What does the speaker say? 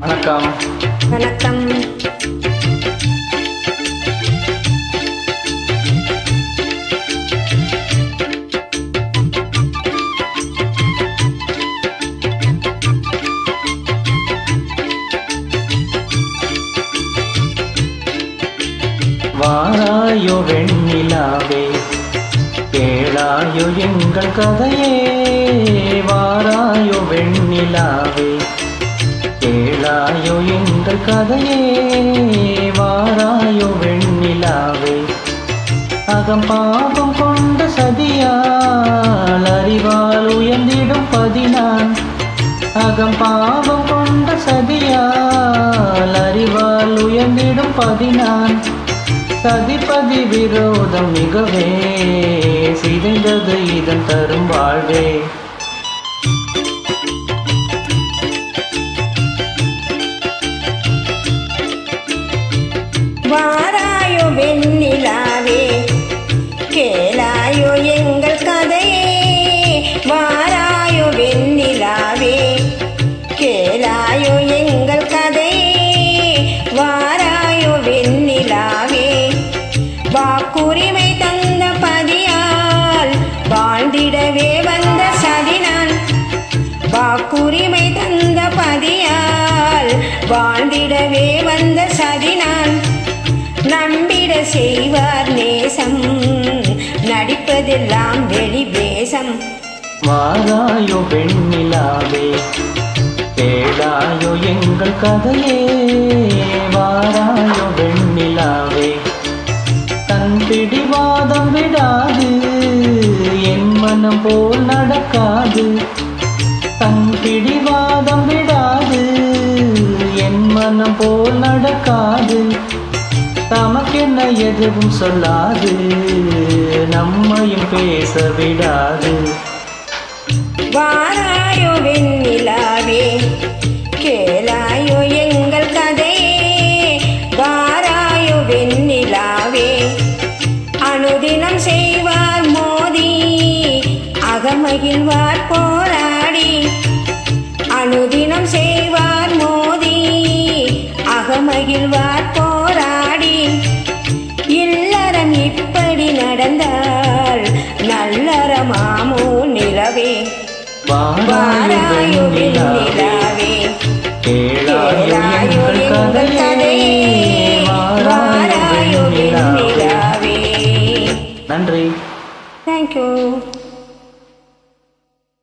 வணக்கம். வணக்கம். வாராயோ வெண்ணிலாவே, கேளாயோ எங்கள் கதையே. வாராயோ வெண்ணிலாவே, கேளாயோ எங்கள் கதையே. வாராயோ வெண்ணிலாவே, அகம் பாவம் கொண்ட சதியால் அறிவால் உயர்ந்திடும் பதினான். அகம் பாவம் கொண்ட சதியால் அறிவால் உயர்ந்திடும் பதினான். சதிபதி விரோதம் மிகவே சிதைந்தது இதன் தரும் வாழ்வே. வாராயோ வெண்ணிலாவே, கேளாயோ எங்கள் கதையே. வாராயோ வெண்ணிலாவே, கேளாயோ எங்கள் கதையே. வாராயோ வெண்ணிலாவே, வாக்குரிமை தந்த பதியால் வாழ்ந்திடவே வந்த சதினான். வாக்குரிமை தந்த பதியால் வாழ்ந்திடவே வந்த சதினான். நம்பிட செய்வார் நேசம், நடிப்பதெல்லாம் வெளி வேஷம். வாராயோ வெண்ணிலாவே, கேளாயோ எங்கள் கதையே. வாராயோ வெண்ணிலாவே, தன் பிடிவாதம் விடாது, என் மனம் போல் நடக்காது. தன் பிடிவாதம் விடாது, என் மனம் போல் நடக்காது. தமக்கென்ன எதுவும் சொல்லாது, நம்மையும் பேச விடாது. வாராயோ வெண்ணிலாவே, கேளாயோ எங்கள் கதையே. வாராயோ வெண்ணிலாவே, அனுதினம் செய்வார் மோதி, அகமகிழ்வார் போராடி. அனுதினம் செய்வார் மோதி, அகமகிழ்வார் போராடி. இல்லறம் இப்படி நடந்தால் நல்லறமாமோ நிலவே. வாராயோ வெண்ணிலாவே, கேளாயோ எங்கள் கதையே. வாராயோ வெண்ணிலாவே. நன்றி. தேங்க்யூ.